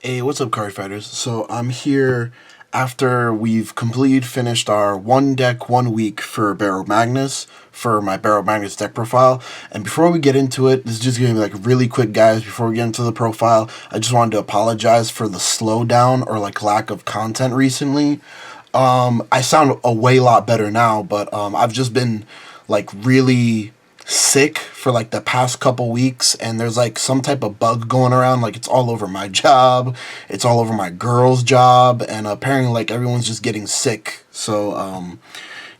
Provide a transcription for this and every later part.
Hey, what's up, card fighters? So I'm here after we've completely finished our one deck, 1 week for BAROMAGNES, for my BAROMAGNES deck profile. And before we get into it, this is just going to be like really quick, guys. Before we get into the profile, I just wanted to apologize for the slowdown or like lack of content recently. I sound a way lot better now, but I've just been like really sick for like the past couple weeks, and there's like some type of bug going around. Like it's all over my job, it's all over my girl's job, and apparently like everyone's just getting sick. So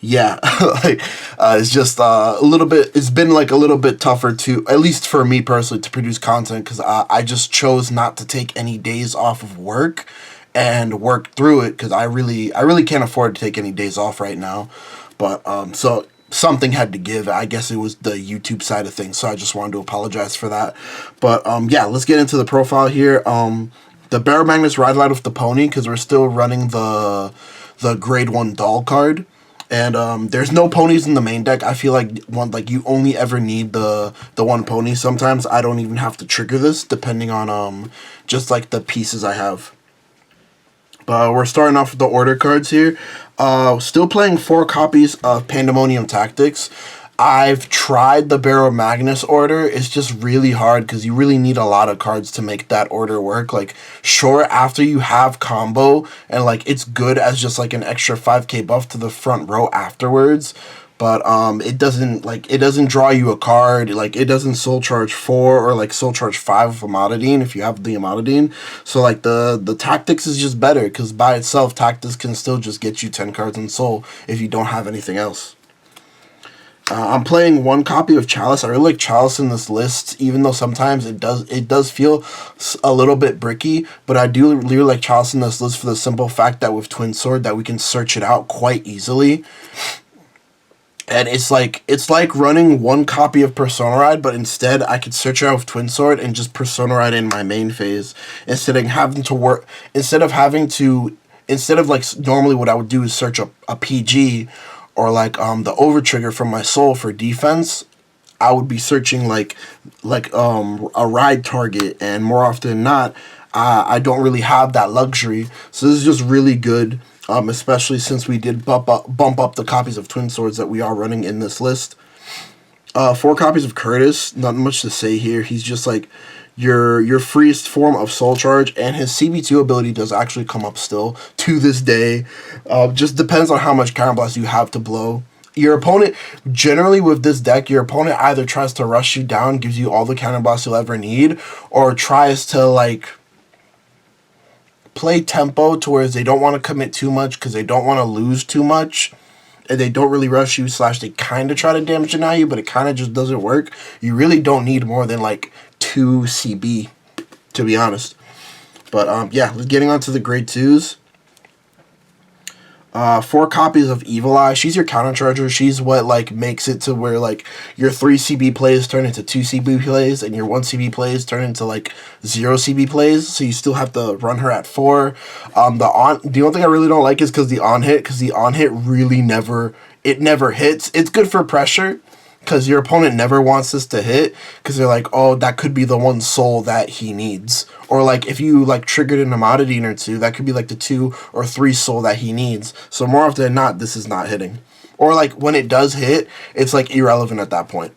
yeah, like it's just a little bit, it's been like a little bit tougher to, at least for me personally, to produce content, because I just chose not to take any days off of work and work through it, because I really can't afford to take any days off right now. But so something had to give. I guess it was the YouTube side of things, so I just wanted to apologize for that. But yeah, let's get into the profile here. The BAROMAGNES Ride Light with the Pony, because we're still running the grade 1 doll card. And there's no ponies in the main deck. I feel like you only ever need the one pony. Sometimes I don't even have to trigger this, depending on just like the pieces I have. But we're starting off with the order cards here. Still playing 4 copies of Pandemonium Tactics. I've tried the BAROMAGNES order. It's just really hard because you really need a lot of cards to make that order work. Like, sure, after you have combo, and like it's good as just like an extra 5k buff to the front row afterwards. But it doesn't draw you a card. Like, it doesn't soul charge 4 or like soul charge 5 of Amadadine if you have the Amadadine. So like the tactics is just better, because by itself tactics can still just get you 10 cards in soul if you don't have anything else. I'm playing 1 copy of Chalice. I really like Chalice in this list, even though sometimes it does feel a little bit bricky. But I do really like Chalice in this list for the simple fact that with Twin Sword that we can search it out quite easily. And it's like running 1 copy of Persona Ride, but instead I could search it out with Twin Sword and just Persona Ride in my main phase, instead of like normally what I would do is search a PG or like the over trigger from my soul for defense. I would be searching like a ride target, and more often than not, I don't really have that luxury. So this is just really good. Especially since we did bump up the copies of Twin Swords that we are running in this list. 4 copies of Curtis, not much to say here. He's just like your freest form of Soul Charge, and his CB2 ability does actually come up still to this day. Just depends on how much Counterblast you have to blow. Your opponent, generally with this deck, your opponent either tries to rush you down, gives you all the Counterblast you'll ever need, or tries to like play tempo to where they don't want to commit too much because they don't want to lose too much, and they don't really rush you, / they kind of try to damage deny you, but it kind of just doesn't work. You really don't need more than like 2 CB, to be honest. But yeah, getting on to the grade 2s. 4 copies of Evil Eye. She's your counter charger. She's what like makes it to where like your 3 CB plays turn into 2 CB plays, and your 1 CB plays turn into like 0 CB plays. So you still have to run her at 4. The only thing I really don't like is because the on hit really never hits. It's good for pressure, because your opponent never wants this to hit, because they're like, oh, that could be the 1 soul that he needs. Or like if you like triggered an Amadadine or 2, that could be like the 2 or 3 soul that he needs. So more often than not, this is not hitting. Or like when it does hit, it's like irrelevant at that point.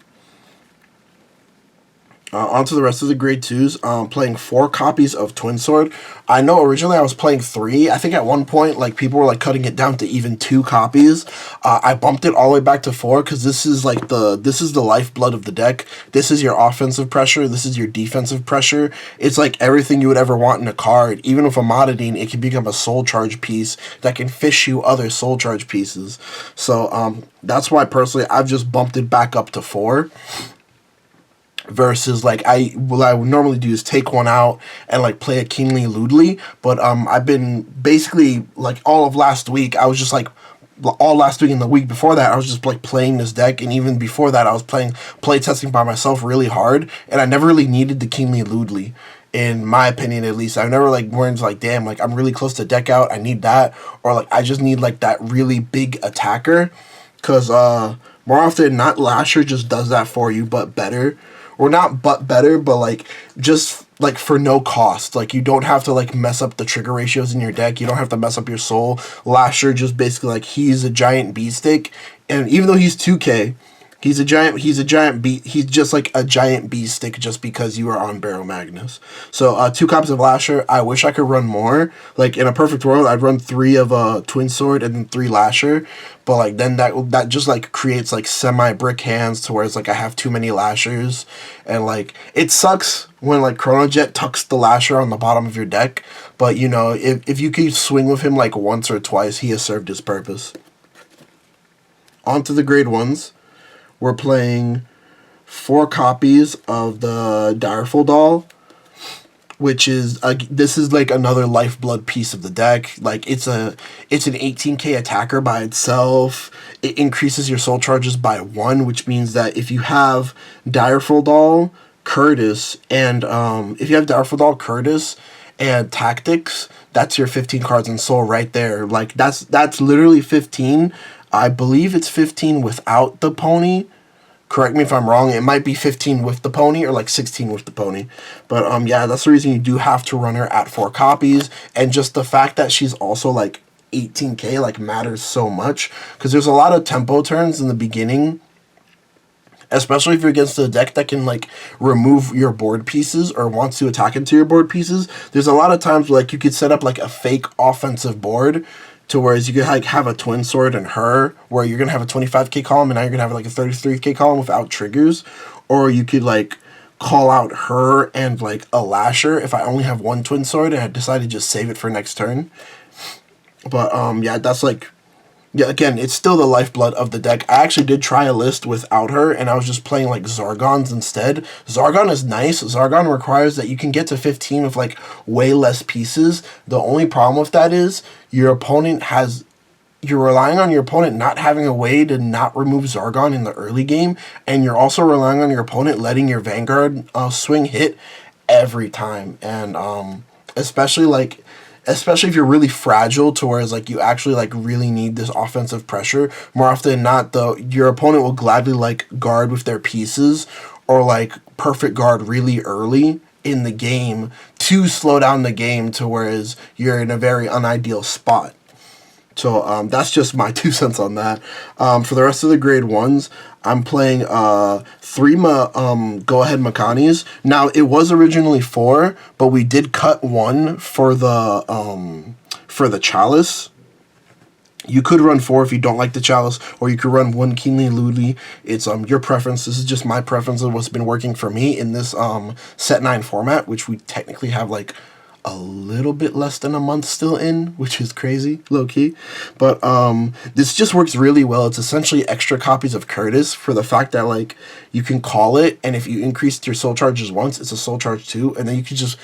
On to the rest of the grade 2s. Playing 4 copies of Twin Sword. I know originally I was playing 3. I think at one point like people were like cutting it down to even 2 copies. I bumped it all the way back to 4 because this is the lifeblood of the deck. This is your offensive pressure. This is your defensive pressure. It's like everything you would ever want in a card. Even with Amadadine, it can become a soul charge piece that can fish you other soul charge pieces. So that's why personally I've just bumped it back up to 4. Versus like what I would normally do is take 1 out and like play a Kingly Ludley. But I've been basically like all of last week, I was just like all last week and the week before that, I was just like playing this deck, and even before that I was play testing by myself really hard, and I never really needed the Kingly Ludley. In my opinion, at least, I've never like went like, damn, like I'm really close to deck out, I need that, or like I just need like that really big attacker, because more often than not, Lasher just does that for you, but better. Or not but better, but like just like for no cost. Like you don't have to like mess up the trigger ratios in your deck. You don't have to mess up your soul. Lasher just basically like he's a giant beatstick, and even though he's 2K, he's just like a giant beatstick just because you are on Baromagnes. So 2 copies of Lasher. I wish I could run more. Like in a perfect world, I'd run 3 of Twin Sword and then 3 Lasher. But like then that just like creates like semi brick hands to where it's like I have too many Lashers, and like it sucks when like Chronojet tucks the Lasher on the bottom of your deck. But you know, if you can swing with him like once or twice, he has served his purpose. On to the grade 1s. We're playing 4 copies of the Direful Doll, which is this is like another lifeblood piece of the deck. Like it's an 18k attacker by itself. It increases your soul charges by 1, which means that if you have Direful Doll, Curtis, and Curtis and Tactics, that's your 15 cards in soul right there. Like that's literally 15. I believe it's 15 without the pony. Correct me if I'm wrong. It might be 15 with the pony or like 16 with the pony. But yeah, that's the reason you do have to run her at 4 copies. And just the fact that she's also like 18k like matters so much, because there's a lot of tempo turns in the beginning, especially if you're against a deck that can like remove your board pieces or wants to attack into your board pieces. There's a lot of times where, like, you could set up like a fake offensive board to whereas you could like have a Twin Sword and her, where you're gonna have a 25k column and now you're gonna have like a 33k column without triggers, or you could like call out her and like a Lasher if I only have 1 Twin Sword and I decide to just save it for next turn. But yeah, that's like, yeah, again, it's still the lifeblood of the deck. I actually did try a list without her, and I was just playing, like, Zargons instead. Zargon is nice. Zargon requires that you can get to 15 with, like, way less pieces. The only problem with that is your opponent has... You're relying on your opponent not having a way to not remove Zargon in the early game, and you're also relying on your opponent letting your Vanguard swing hit every time. And especially if you're really fragile to whereas like you actually like really need this offensive pressure, more often than not though your opponent will gladly like guard with their pieces or like perfect guard really early in the game to slow down the game to whereas you're in a very unideal spot. So that's just my 2 cents on that. For the rest of the grade 1s, I'm playing 3 go-ahead Makanis. Now, it was originally 4, but we did cut 1 for the Chalice. You could run 4 if you don't like the Chalice, or you could run 1 Keenly Ludi. It's your preference. This is just my preference of what's been working for me in this Set 9 format, which we technically have like a little bit less than a month still in, which is crazy, low-key. But this just works really well. It's essentially extra copies of Curtis for the fact that like you can call it, and if you increase your soul charges once, it's a soul charge 2, and then you can just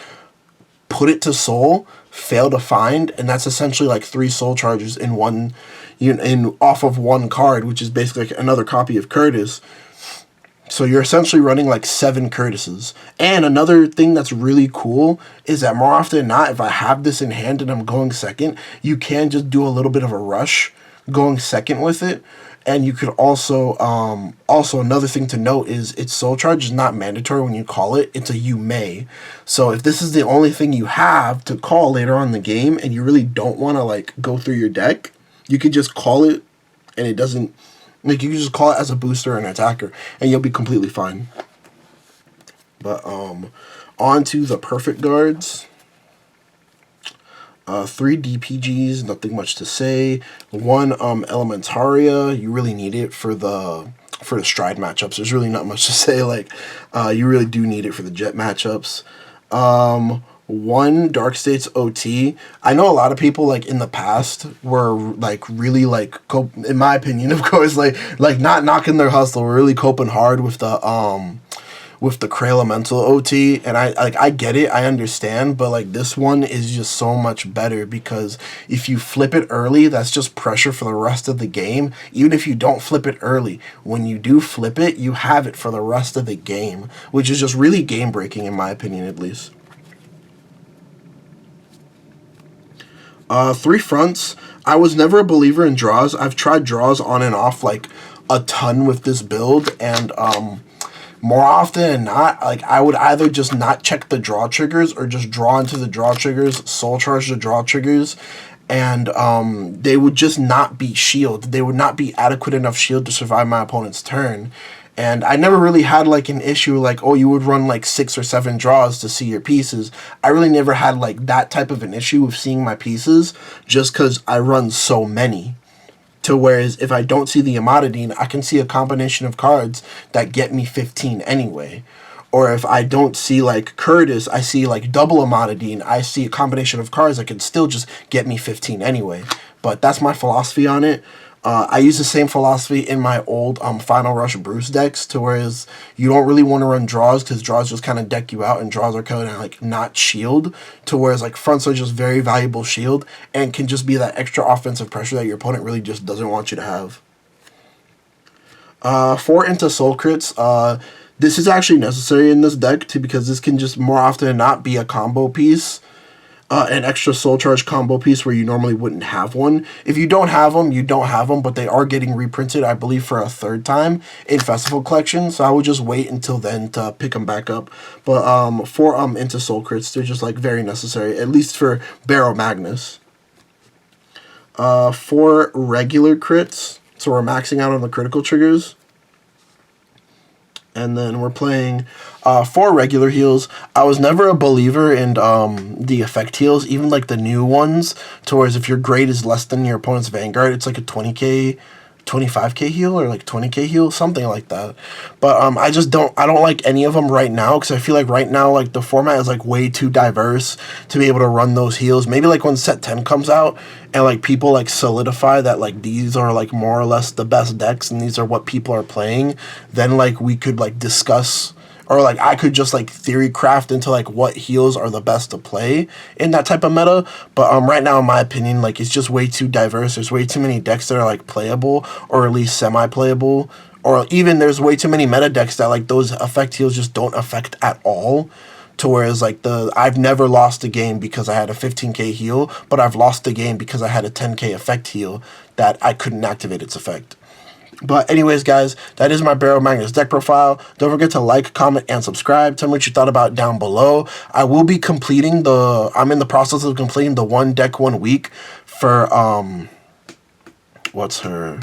put it to soul, fail to find, and that's essentially like 3 soul charges in one, off of 1 card, which is basically like another copy of Curtis. So you're essentially running like 7 Curtises. And another thing that's really cool is that more often than not, if I have this in hand and I'm going second, you can just do a little bit of a rush going second with it. And you could also another thing to note is its soul charge is not mandatory when you call it. It's a you may. So if this is the only thing you have to call later on in the game and you really don't want to like go through your deck, you could just call it and it doesn't... Like, you can just call it as a booster or an attacker, and you'll be completely fine. But, on to the perfect guards. 3 DPGs, nothing much to say. 1, Elementaria, you really need it for the Stride matchups. There's really not much to say, like, you really do need it for the Jet matchups. 1 Dark States OT. I know a lot of people like in the past were like really like in my opinion, of course, like not knocking their hustle, were really coping hard with the Cray Elemental OT, and I get it, I understand, but like this one is just so much better because if you flip it early, that's just pressure for the rest of the game. Even if you don't flip it early, when you do flip it, you have it for the rest of the game, which is just really game breaking in my opinion, at least. 3 fronts. I was never a believer in draws. I've tried draws on and off like a ton with this build, and more often than not, like, I would either just not check the draw triggers or just draw into the draw triggers, soul charge the draw triggers, and they would just not be shield. They would not be adequate enough shield to survive my opponent's turn. And I never really had, like, an issue like, oh, you would run, like, 6 or 7 draws to see your pieces. I really never had, like, that type of an issue with seeing my pieces just because I run so many. To whereas if I don't see the Amadadine, I can see a combination of cards that get me 15 anyway. Or if I don't see, like, Curtis, I see, like, double Amadadine. I see a combination of cards that can still just get me 15 anyway. But that's my philosophy on it. I use the same philosophy in my old Final Rush Bruce decks, to whereas you don't really want to run draws because draws just kind of deck you out and draws are kind of like not shield, to whereas like fronts are just very valuable shield and can just be that extra offensive pressure that your opponent really just doesn't want you to have. 4 into soul crits. This is actually necessary in this deck because this can just more often than not be a combo piece. An extra soul charge combo piece where you normally wouldn't have one. If you don't have them, you don't have them, but they are getting reprinted, I believe, for a 3rd time in Festival Collection, so I would just wait until then to pick them back up. But 4 into soul crits, they're just like very necessary, at least for BAROMAGNES. 4 regular crits, so we're maxing out on the critical triggers. And then we're playing 4 regular heals. I was never a believer in the effect heals, even like the new ones, towards if your grade is less than your opponent's Vanguard, it's like a 20k, 25k heal or like 20k heal, something like that. But I don't like any of them right now because I feel like right now like the format is like way too diverse to be able to run those heals. Maybe like when set 10 comes out and like people like solidify that like these are like more or less the best decks and these are what people are playing, then like we could like discuss, or like I could just like theory craft into like what heals are the best to play in that type of meta. But right now, in my opinion, like it's just way too diverse. There's way too many decks that are like playable or at least semi-playable, or even there's way too many meta decks that like those effect heals just don't affect at all. To whereas like I've never lost a game because I had a 15k heal, but I've lost a game because I had a 10k effect heal that I couldn't activate its effect. But anyways, guys, that is my BAROMAGNES deck profile. Don't forget to like, comment, and subscribe. Tell me what you thought about it down below. I will be completing I'm in the process of completing the 1 deck 1 week for, what's her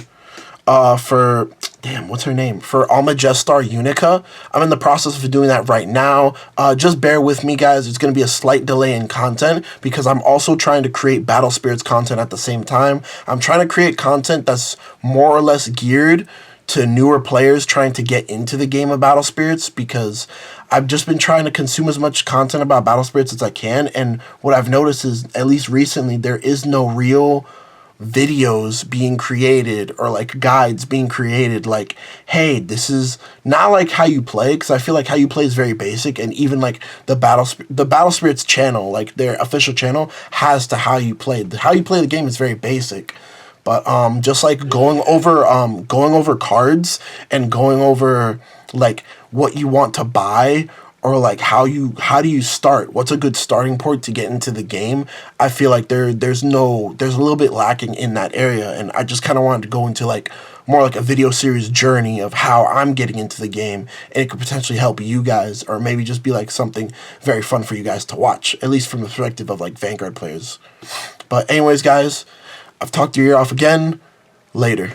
name? For Almagestar Unica. I'm in the process of doing that right now. Just bear with me, guys. It's going to be a slight delay in content because I'm also trying to create Battle Spirits content at the same time. I'm trying to create content that's more or less geared to newer players trying to get into the game of Battle Spirits, because I've just been trying to consume as much content about Battle Spirits as I can, and what I've noticed is, at least recently, there is no real videos being created or like guides being created like, hey, this is not like how you play, because I feel like how you play is very basic, and even like the Battle Spirits channel, like their official channel, has to how you play. How you play the game is very basic. But just like going over cards and going over like what you want to buy, or like how do you start? What's a good starting point to get into the game? I feel like there's a little bit lacking in that area, and I just kind of wanted to go into like more like a video series journey of how I'm getting into the game, and it could potentially help you guys, or maybe just be like something very fun for you guys to watch, at least from the perspective of like Vanguard players. But anyways, guys, I've talked your ear off again. Later.